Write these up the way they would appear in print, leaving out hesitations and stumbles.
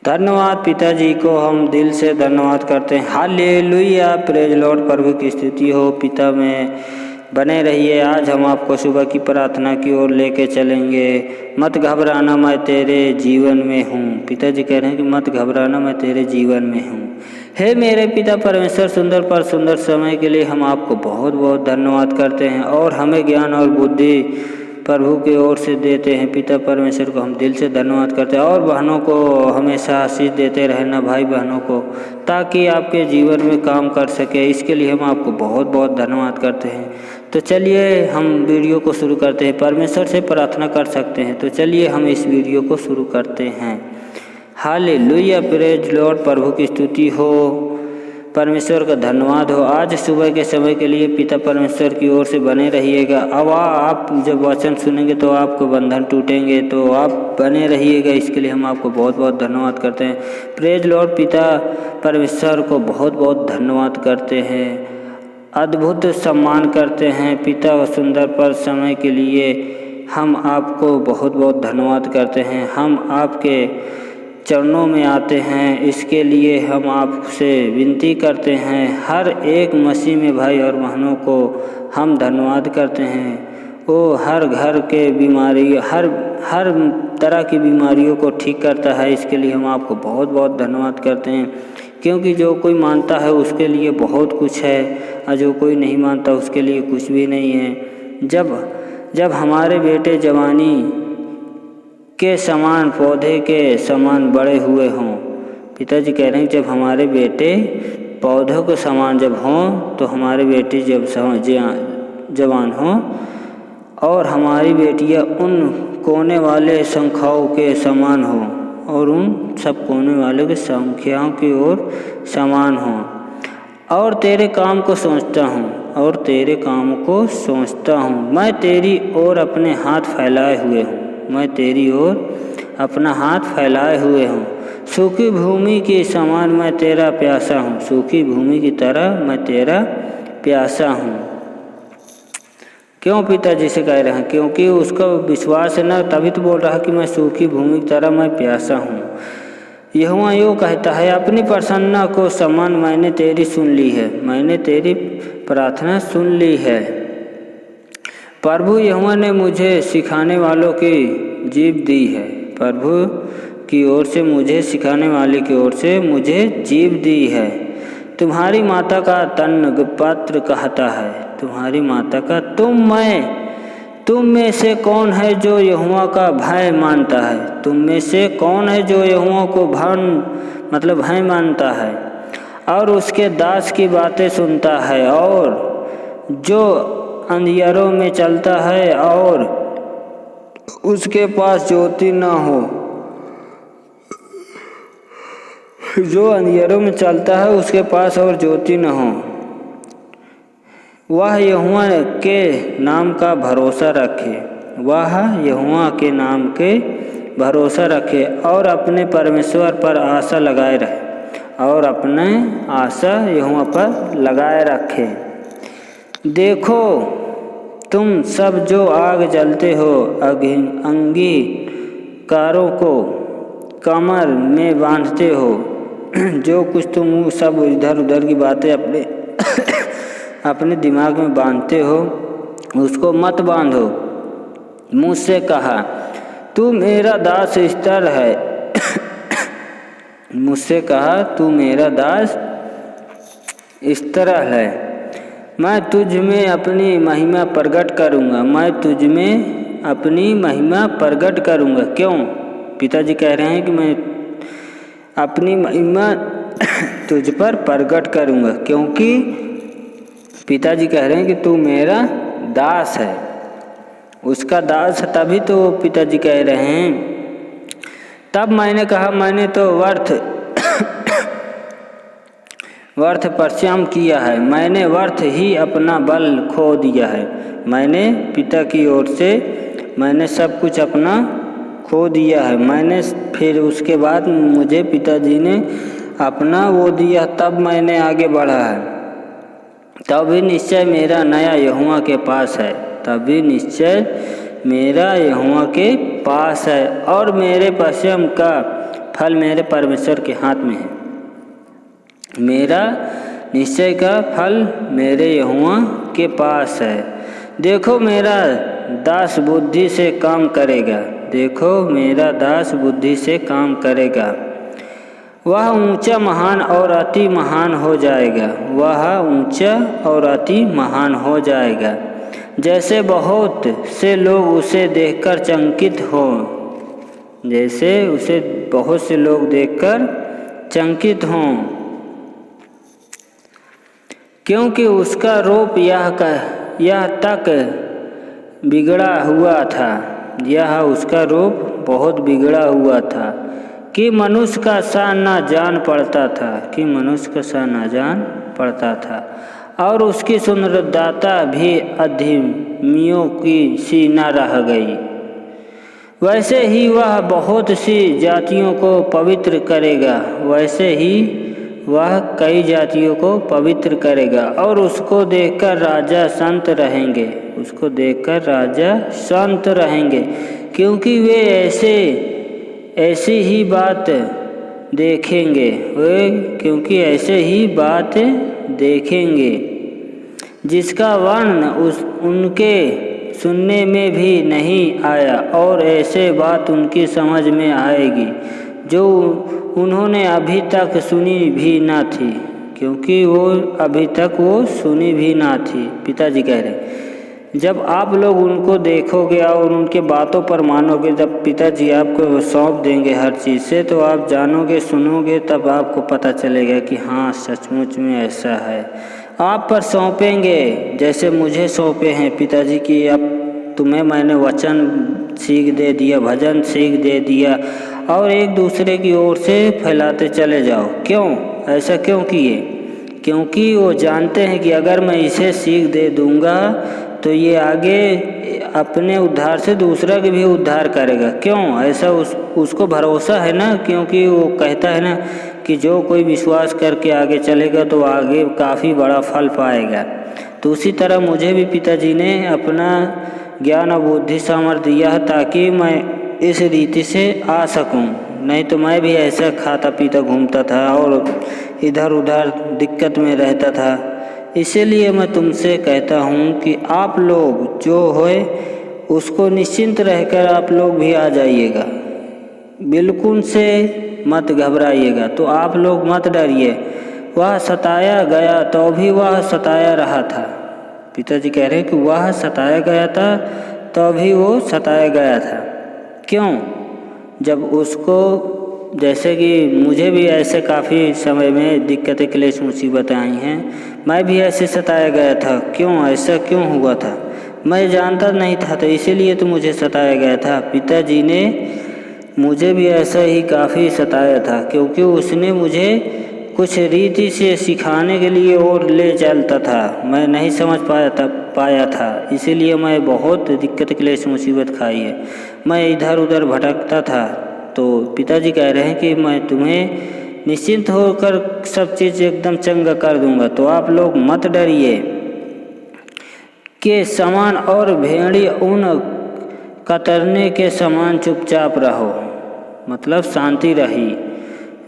धन्यवाद पिताजी को हम दिल से धन्यवाद करते हैं। हालेलुया, प्रेज लॉर्ड, प्रभु की स्तुति हो। पिता में बने रहिए। आज हम आपको सुबह की प्रार्थना की ओर लेके चलेंगे। मत घबराना, मैं तेरे जीवन में हूँ। पिताजी कह रहे हैं कि मत घबराना, मैं तेरे जीवन में हूँ। हे मेरे पिता परमेश्वर, सुंदर पर सुंदर समय के लिए हम आपको बहुत बहुत धन्यवाद करते हैं और हमें ज्ञान और बुद्धि प्रभु की ओर से देते हैं। पिता परमेश्वर को हम दिल से धन्यवाद करते हैं और बहनों को हमेशा आशीष देते रहना, भाई बहनों को, ताकि आपके जीवन में काम कर सके। इसके लिए हम आपको बहुत बहुत धन्यवाद करते हैं। तो चलिए हम वीडियो को शुरू करते हैं। परमेश्वर से प्रार्थना कर सकते हैं, तो चलिए हम इस वीडियो को शुरू करते हैं। हालेलुया, प्रेज लॉर्ड, प्रभु की स्तुति हो, परमेश्वर का धन्यवाद हो। आज सुबह के समय के लिए पिता परमेश्वर की ओर से बने रहिएगा। अब आप जब वचन सुनेंगे तो आपको बंधन टूटेंगे, तो आप बने रहिएगा। इसके लिए हम आपको बहुत बहुत धन्यवाद करते हैं। प्रेज लॉर्ड, पिता परमेश्वर को बहुत बहुत धन्यवाद करते हैं, अद्भुत सम्मान करते हैं। पिता व सुंदर पर समय के लिए हम आपको बहुत बहुत धन्यवाद करते हैं। हम आपके चरणों में आते हैं, इसके लिए हम आपसे विनती करते हैं। हर एक मसीह में भाई और बहनों को हम धन्यवाद करते हैं। वो हर घर के बीमारी, हर तरह की बीमारियों को ठीक करता है। इसके लिए हम आपको बहुत बहुत धन्यवाद करते हैं, क्योंकि जो कोई मानता है उसके लिए बहुत कुछ है और जो कोई नहीं मानता उसके लिए कुछ भी नहीं है। जब हमारे बेटे जवानी के समान, पौधे के समान बड़े हुए हों, पिताजी कह रहे हैं जब हमारे बेटे पौधों के समान जब हों, तो हमारे बेटे जब जवान हों और हमारी बेटियां उन कोने वाले संख्याओं के समान हों और उन सब कोने वाले के संख्याओं की ओर समान हों। और तेरे काम को सोचता हूँ, मैं तेरी ओर अपने हाथ फैलाए हुए हूँ। मैं तेरी ओर अपना हाथ फैलाए हुए हूँ। सूखी भूमि के समान मैं तेरा प्यासा हूँ। सूखी भूमि की तरह मैं तेरा प्यासा हूँ। क्यों पिताजी से कह रहे हैं? क्योंकि उसका विश्वास है ना, तभी तो बोल रहा है कि मैं सूखी भूमि की तरह मैं प्यासा हूँ। यहोवा यूँ कहता है, अपनी प्रसन्नता को समान मैंने तेरी सुन ली है। मैंने तेरी प्रार्थना सुन ली है। प्रभु यहोवा ने मुझे सिखाने वालों की जीभ दी है। प्रभु की ओर से मुझे सिखाने वाले की ओर से मुझे जीभ दी है। तुम्हारी माता का तन पात्र कहता है, तुम्हारी माता का तुम में से कौन है जो यहोवा का भय मानता है? तुम में से कौन है जो यहोवा को भय मानता है और उसके दास की बातें सुनता है, और जो अंधियारों में चलता है और उसके पास ज्योति न हो। जो अंधियारों में चलता है उसके पास और ज्योति न हो, वह यहोवा के नाम का भरोसा रखे। वह यहोवा के नाम के भरोसा रखे और अपने परमेश्वर पर आशा लगाए रहे, और अपने आशा यहोवा पर लगाए रखे। देखो, तुम सब जो आग जलते हो, अंगीकारों को कमर में बांधते हो, जो कुछ तुम सब इधर उधर की बातें अपने दिमाग में बांधते हो, उसको मत बांधो। मुझसे कहा, तू मेरा दास स्थिर है। मुझसे कहा, तू मेरा दास स्थिर है। मैं तुझ में अपनी महिमा प्रकट करूँगा। मैं तुझ में अपनी महिमा प्रकट करूँगा। क्यों? पिताजी कह रहे हैं कि मैं अपनी महिमा तुझ पर प्रकट करूँगा, क्योंकि पिताजी कह रहे हैं कि तू मेरा दास है। उसका दास है, तभी तो पिताजी कह रहे हैं। तब मैंने कहा, मैंने तो व्यर्थ परिश्रम किया है। मैंने व्यर्थ ही अपना बल खो दिया है। मैंने पिता की ओर से मैंने सब कुछ अपना खो दिया है। फिर उसके बाद मुझे पिताजी ने अपना वो दिया, तब मैंने आगे बढ़ा है। तभी निश्चय मेरा नया यहोवा के पास है। तभी निश्चय मेरा यहोवा के पास है और मेरे परिश्रम का फल मेरे परमेश्वर के हाथ में है। मेरा निश्चय का फल मेरे यहोवा के पास है। देखो मेरा दास बुद्धि से काम करेगा, देखो मेरा दास बुद्धि से काम करेगा। वह ऊंचा महान और अति महान हो जाएगा, वह ऊंचा और अति महान हो जाएगा। जैसे बहुत से लोग उसे देखकर चकित हों, जैसे उसे बहुत से लोग देखकर चकित हों, क्योंकि उसका रूप यह तक बिगड़ा हुआ था, यह उसका रूप बहुत बिगड़ा हुआ था कि मनुष्य का सा न जान पड़ता था, कि मनुष्य का सा न जान पड़ता था। और उसकी सुंदरता भी अधर्मियों की सी न रह गई। वैसे ही वह बहुत सी जातियों को पवित्र करेगा, वैसे ही वह कई जातियों को पवित्र करेगा। और उसको देखकर राजा संत रहेंगे, उसको देखकर राजा संत रहेंगे, क्योंकि वे ऐसी ही बात देखेंगे, वे क्योंकि ऐसे ही बात देखेंगे जिसका वर्ण उनके सुनने में भी नहीं आया, और ऐसे बात उनकी समझ में आएगी जो उन्होंने अभी तक सुनी भी ना थी, क्योंकि वो अभी तक वो सुनी भी ना थी। पिताजी कह रहे जब आप लोग उनको देखोगे और उनके बातों पर मानोगे, जब पिताजी आपको सौंप देंगे हर चीज़ से, तो आप जानोगे, सुनोगे, तब आपको पता चलेगा कि हाँ सचमुच में ऐसा है। आप पर सौंपेंगे जैसे मुझे सौंपे हैं पिताजी की, अब तुम्हें मैंने वचन सीख दे दिया, भजन सीख दे दिया, और एक दूसरे की ओर से फैलाते चले जाओ। क्यों ऐसा क्यों किए? क्योंकि वो जानते हैं कि अगर मैं इसे सीख दे दूंगा तो ये आगे अपने उद्धार से दूसरा के भी उद्धार करेगा। क्यों ऐसा उसको भरोसा है ना, क्योंकि वो कहता है ना कि जो कोई विश्वास करके आगे चलेगा तो आगे काफ़ी बड़ा फल पाएगा। तो उसी तरह मुझे भी पिताजी ने अपना ज्ञान और बुद्धि सामर्थ्य दिया है ताकि मैं इस रीति से आ सकूं, नहीं तो मैं भी ऐसा खाता पीता घूमता था और इधर उधर दिक्कत में रहता था। इसीलिए मैं तुमसे कहता हूँ कि आप लोग जो होए उसको निश्चिंत रहकर आप लोग भी आ जाइएगा, बिल्कुल से मत घबराइएगा। तो आप लोग मत डरिए, वह सताया गया तो भी वह सताया रहा था। पिताजी कह रहे हैं कि वह सताया गया था तो भी वो सताया गया था। क्यों? जब उसको, जैसे कि मुझे भी ऐसे काफ़ी समय में दिक्कतें क्लेश मुसीबतें आई हैं, मैं भी ऐसे सताया गया था। क्यों ऐसा क्यों हुआ था? मैं जानता नहीं था, तो इसीलिए तो मुझे सताया गया था। पिताजी ने मुझे भी ऐसा ही काफ़ी सताया था, क्योंकि उसने मुझे कुछ रीति से सिखाने के लिए और ले चलता था, मैं नहीं समझ पाया था, इसीलिए मैं बहुत दिक्कत क्लेश मुसीबत खाई है, मैं इधर उधर भटकता था। तो पिताजी कह रहे हैं कि मैं तुम्हें निश्चिंत होकर सब चीज़ एकदम चंगा कर दूंगा। तो आप लोग मत डरिए के समान और भेड़ी ऊन कतरने के समान चुपचाप रहो। मतलब शांति रही,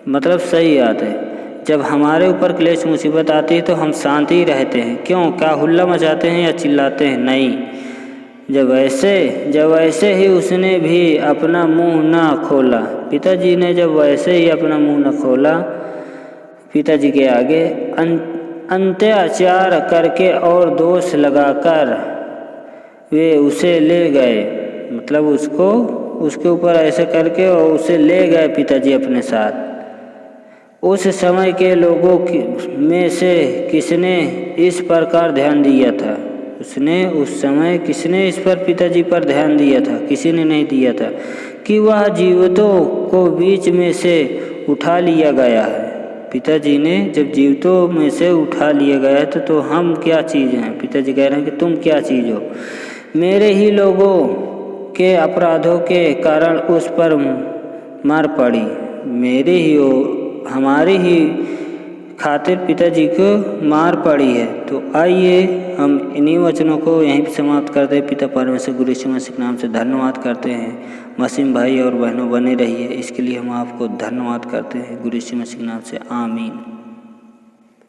मतलब सही बात है। जब हमारे ऊपर क्लेश मुसीबत आती है तो हम शांति रहते हैं। क्यों? क्या हुल्ला मचाते हैं या चिल्लाते हैं? नहीं। जब ऐसे ही उसने भी अपना मुंह ना खोला, पिताजी ने जब वैसे ही अपना मुंह न खोला पिताजी के आगे, अत्याचार करके और दोष लगाकर वे उसे ले गए। मतलब उसके ऊपर ऐसे करके और उसे ले गए पिताजी अपने साथ। उस समय के लोगों में से किसने इस प्रकार ध्यान दिया था? उस समय किसने इस पर पिताजी पर ध्यान दिया था? किसी ने नहीं दिया था कि वह जीवितों को बीच में से उठा लिया गया है। पिताजी ने जब जीवितों में से उठा लिया गया तो हम क्या चीज़ हैं? पिताजी कह रहे हैं कि तुम क्या चीज़ हो? मेरे ही लोगों के अपराधों के कारण उस पर मार पड़ी, हमारे ही खातिर पिताजी को मार पड़ी है। तो आइए हम इन्हीं वचनों को यहीं पर समाप्त करते हैं। पिता परमेश्वर गुरु यीशु मसीह के नाम से धन्यवाद करते हैं। मसीह भाई और बहनों बने रहिए। इसके लिए हम आपको धन्यवाद करते हैं। गुरु यीशु मसीह के नाम से आमीन।